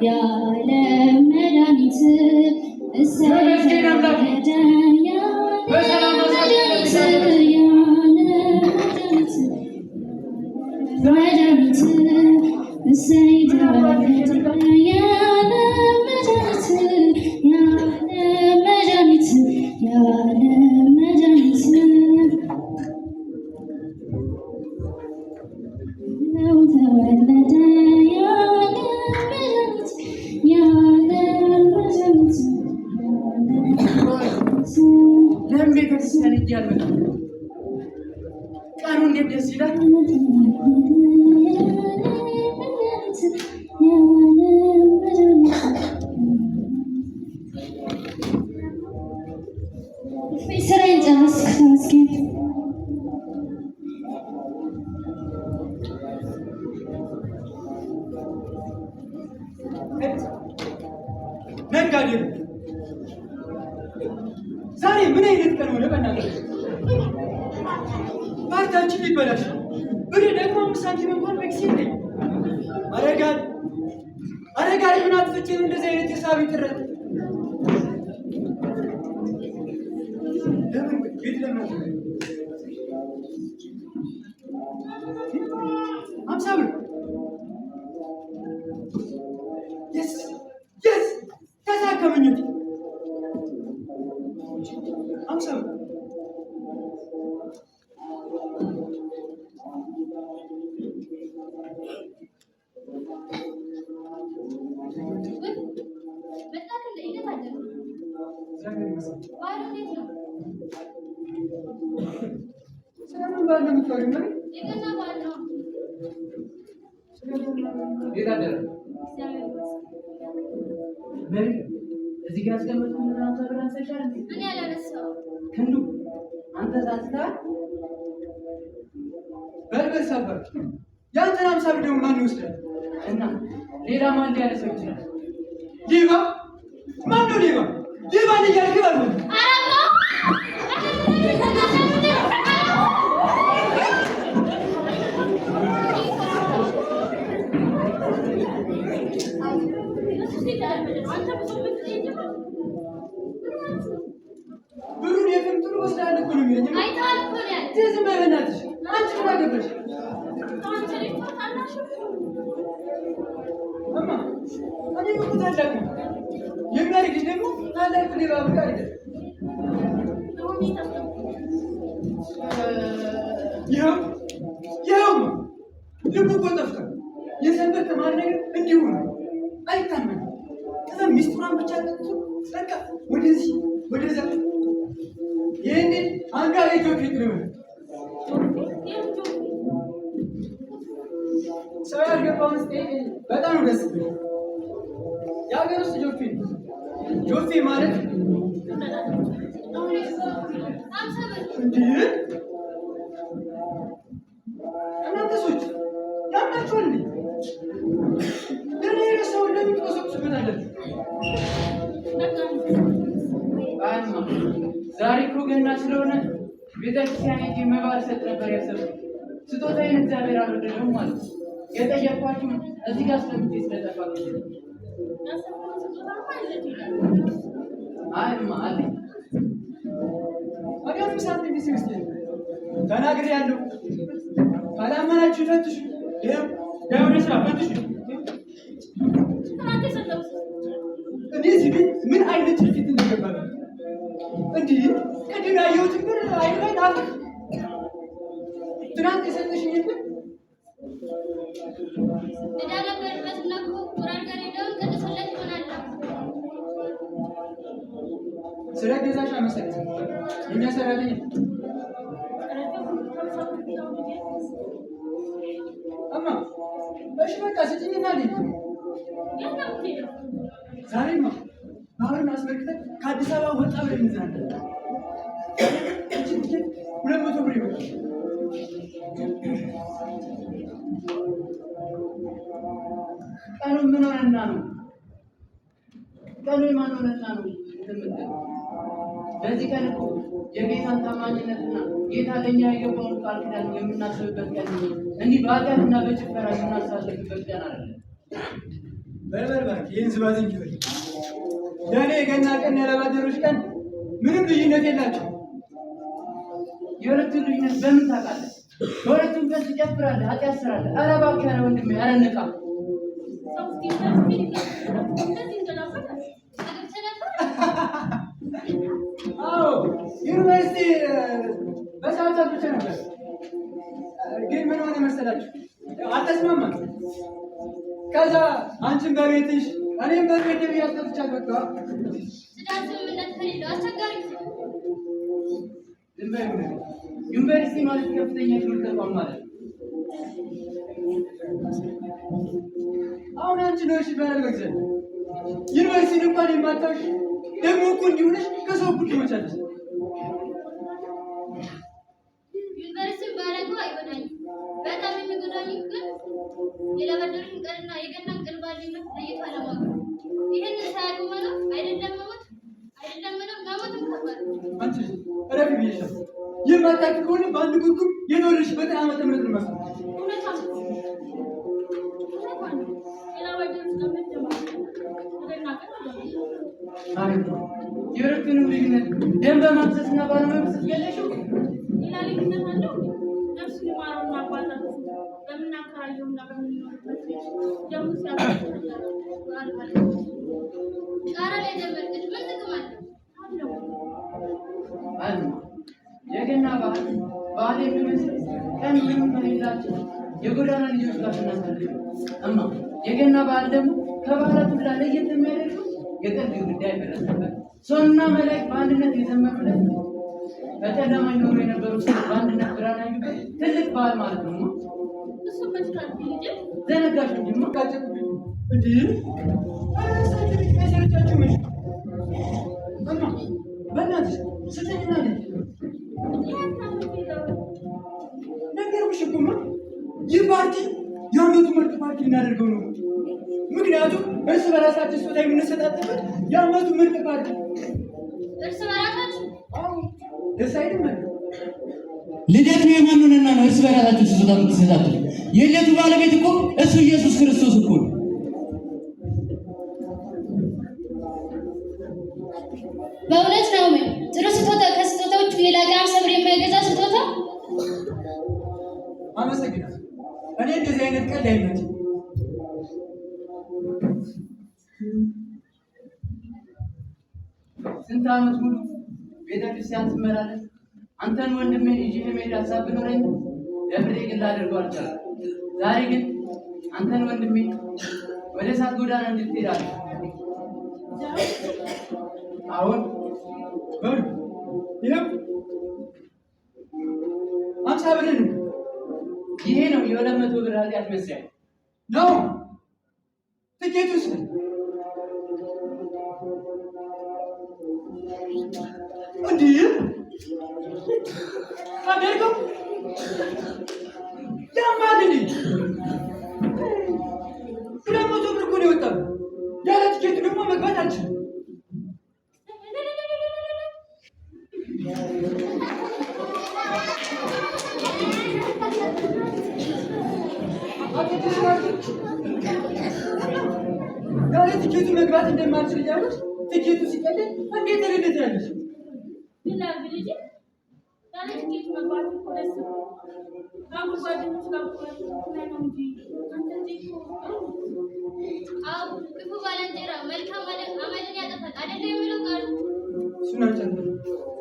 የዓለም መድኃኒት እሰይ ተወለደ የዓለም መድኃኒት መድኃኒት እሰይ ተወለደ የዓለም መድኃኒት የዓለም መድኃኒት ተወለደ የዓለም መድኃኒት ለምን ቤተክርስቲያን እያለሁ ቀኑ እንዴት ደስ ይላል። ስራዬን ጨረስኩ። ተመስገን። ነጋዴ ዛሬ ምን አይነት ቀን ሆነ? በእናትህ ፓርታችን ሊበላሽ ብር ደግሞ 5 ሳንቲም እንኳን በኪሴ የለኝም። አረጋሪ ምን አጥፍቼ ነው እንደዚህ አይነት የሳቢ ጥረት? ለምን ቤት ለምን 50 ብር ተሳከመኝ። 50 ብር እዚህ ጋር አስቀምጥኩ። ምን አንተ ብር አንሰሻል? እኔ አላነሳሁም። ክንዱ አንተ ሳትታል በልበል ሰበር ያንተን 50 ብር ደግሞ ማን ይወስዳል? እና ሌላ ማን ሊያነሳው ይችላል? ሌባ ማን ነው? ሌባ ነው እያልክ ባልሆነ ብሩን የፍምጥሩ ወስዳለ እኮ ነው የሚለኝ። ዝም በይ በእናትሽ። አንቺ ምን አገባሽ? እማ እኔ እኮ ታላቅ ነኝ። የሚያደርግሽ ደግሞ ታላቅ ሌባ ብቻ አይደለም። ይኸው ልቡ እኮ ጠፍቷል። የሰንበት ተማሪ ነገር እንዲሁ ነው፣ አይታመንም። ከዛ ሚስቱራን ብቻ በቃ ወደዚህ ወደዛ ይህን አንጋሪ ጆፊት ነው ሰው ያልገባው በጣም ነው ደስ ይላል። የሀገር ውስጥ ጆፊ ማለት እንዲህ እናንተ ሰዎች ያምናችኋል እንዴ? ለኔ ሰው እንደምትወሰብስበት አለች። ዛሬ እኮ ገና ስለሆነ ቤተክርስቲያን ሄጄ መባ ልሰጥ ነበር ያሰብኩት። ስጦታዬን እግዚአብሔር አልወደደውም ማለት ነው። የጠየኳችሁ እዚህ ጋር ስለምትይ ስለጠፋችሁ አይማ አለኝ። አጋም ሳንቲም ቢስስ ተናግሬያለሁ። ካላመናችሁ ፈትሹ። ይኸው ስራ ፈትሹ። እኔ እዚህ ቤት ምን አይነት ጭልፊት እንደገባ እንዲህ ቅድም ያየሁትን ብር አይሆን አፍ ትናንት የሰጠሽኝ ብር ስለ ገዛሽ አመሰግናለሁ። የእኛ ሰራተኛ እማ እሺ በቃ ስጭኝና ልሂድ። ዛሬማ ባህርን አስመልክተን ከአዲስ አበባ ወጣ ብለን እንዝናለን። 200 ብር ይሆናል። ቀኑ ምን ሆነና ነው? ቀኑ የማን ሆነና ነው? በዚህ ቀን እኮ የጌታን ታማኝነትና ጌታ ለእኛ የገባውን ቃል ኪዳን የምናስብበት ቀን እንጂ እንዲህ በኃጢአትና በጭፈራ የምናሳልፍበት ቀን አይደለም። በልበል ይህን ዝባዝን ይበል። ለእኔ የገና ቀን ያለባደሮች ቀን ምንም ልዩነት የላቸው። የሁለቱን ልዩነት በምን ታውቃለህ? በሁለቱም ቀን ትጨፍራለህ፣ ኃጢአት ትሰራለህ። ኧረ እባክህ ኧረ ወንድሜ ኧረ ንቃ። አዎ ዩኒቨርሲቲ በሰዓት ብቻ ነበር። ግን ምን ሆነ መሰላችሁ? አልተስማማም። ከዛ አንቺን በቤትሽ እኔም በቤቴ ብያስፈትቻት በቃ ዩኒቨርሲቲ ማለት ከፍተኛ ትምህርት ተቋም ማለት ነው። አሁን አንቺ ነሽ ይባላል በግዘን ዩኒቨርሲቲ እንኳን የማታውሽ ደግሞ እኮ እንዲሆነሽ ከሰው እኩል ትመቻለሽ። ዩኒቨርሲቲ ባለጉ አይጎዳኝም። በጣም የሚጎዳኝ ግን የለበደሩን ቀንና የገናን ቀን ባልነት ለይቶ አለማወቅ። ይህን ሳያውቁ መኖር አይደለም መሞት መሞትም ከባድ ነው። አንቺ እረፊ ብዬሻለሁ። የማታውቂ ከሆነ በአንድ ጉርጉም የተወለድሽበትን ዓመተ ምህረት ነው መስሎኝ። የሁለቱንም ልዩነት ደም በማፍሰስና ባለመፍሰስ ገለሽው። ሌላ ልዩነት አለው። ነፍስ ሊማረውና አባታችሁ በምናከራየውና በምንኖርበት ደሙ ቃራ ላይ ደመርቅሽ ምን ጥቅም አለው? የገና በዓል የሚመስል ቀን ምንም ከሌላቸው የጎዳና ልጆች ጋር ስናሳልፍ እማ የገና በዓል ደግሞ ከበዓላት ሁሉ ለየት የሚያደርገው የጥል ግድግዳ የፈረሰበት ሰውና መላእክት በአንድነት የዘመሩለት በጨለማ ይኖሩ የነበሩ ሰዎች በአንድነት ብርሃን ያዩበት ትልቅ በዓል ማለት ነው። እሱ መስራት ልጅ ዘነጋሽ እንጂ መቃጨት እንዴ አራሳችሁ ልጅ መሰረታችሁ ምን እማ በእናትሽ ስተኝና ልጅ ነገርኩሽ እኮ ይህ ፓርቲ የዓመቱ ምርጥ ፓርቲ እናደርገው ነው። ምክንያቱም እርስ በራሳችን ስጦታ የምንሰጣጥበት የዓመቱ ምርጥ ፓርቲ እርስ በራሳችን ደስ አይልም? ልደቱ የማንነና ነው እርስ በራሳችሁ ስጦታ የምትሰጣጡ? የልደቱ ባለቤት እኮ እሱ ኢየሱስ ክርስቶስ እኮ ነው። በእውነት ነው። ጥሩ ስጦታ ከስጦታዎቹ የላቀ ሰብር የማይገዛ ስጦታ። አመሰግናለሁ። እኔ እንደዚህ አይነት ቀልድ አይመችም። ስንት ዓመት ሙሉ ቤተክርስቲያን ትመላለስ አንተን ወንድሜን ይዤ መሄድ ሀሳብ ቢኖረኝ ደፍሬ ግን ላደርገው አልቻልኩም። ዛሬ ግን አንተን ወንድሜን ወደ እሳት ጎዳና እንድትሄድ አለ። አሁን በሉ ይሄም 50 ብር ነው። ይሄ ነው የ200 ብር ኃጢአት መስሪያ ነው። ትኬቱስ እንዴ አደርገው ያማል እንዴ 200 ብር እኮ ነው የወጣው። ያለ ትኬቱ ደግሞ መግባት አልችልም። ያለ ትኬቱ መግባት እንደማልችል እያለች ትኬቱ ሲቀደም እንዴት ተረደት ያለች ይላል ልጅ ያለ ትኬቱ መግባት እኮ ደስ ነው። አሁን ጓደኞች ጋር ነው እንጂ አንተ ክፉ ባልንጀራ መልካም አመልን ያጠፋል አይደለ የሚለው ቃል ሱናችን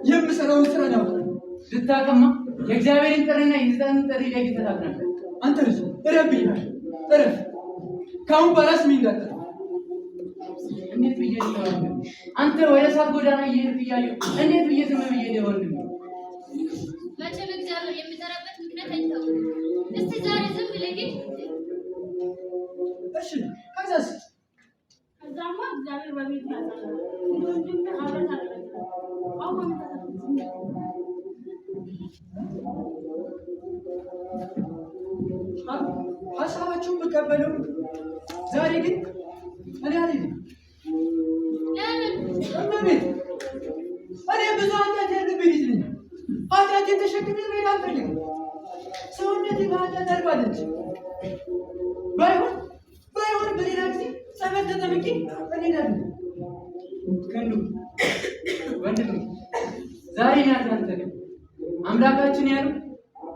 የምሰራውን ስራ ነው ልታቀማ የእግዚአብሔርን ጥሪና የሕዝብን ጥሪ ላይ ተታቅናል። አንተ ልጅ እረፍ ይላል እረፍ። ካሁን በራስ ምን እንዳትል እንዴት ብዬ ልተዋል? አንተ ወደ እሳት ጎዳና እየሄድክ እያየሁ እንዴት ብዬ ዝም ብዬ ልወንድም? መቼም እግዚአብሔር የሚጠራበት ምክንያት አይታወቅም። እስቲ ዛሬ ዝም ብለህ እሺ ከዛስ ከዛማ እግዚአብሔር በቤት ያሳያል። ወንድም አብረን አድርገን አሁን ሀሳባችሁን ብቀበለው ዛሬ ግን እኔ አልሄድም። እመቤት እኔ ብዙ ኃጢአት ያለብኝ ልጅ ነኝ። ኃጢአቴን ተሸክሜ መሄድ አልፈልግም። ሰውነቴ በኃጢአት አርባለች። ባይሆን በሌላ ጊዜ ጸበል ተጠምቄ እንሄዳለን። ክንዱ ወንድሜ ዛሬ ናት አንተ ግን አምላካችን ያለው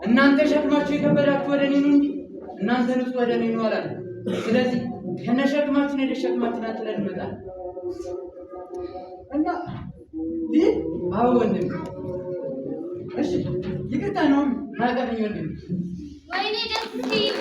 እናንተ ሸክማችሁ የከበዳችሁ ወደ እኔ ነው እንጂ እናንተ ንጹህ ወደ እኔ ነው አላለም። ስለዚህ ከነሸክማችን ሄደ ሸክማችን አጥለን እንመጣለን እና ይህ አዎ ወንድሜ እሺ ይቅርታ ነው ናቀፈኝ ወንድሜ ወይኔ ደስ ሲል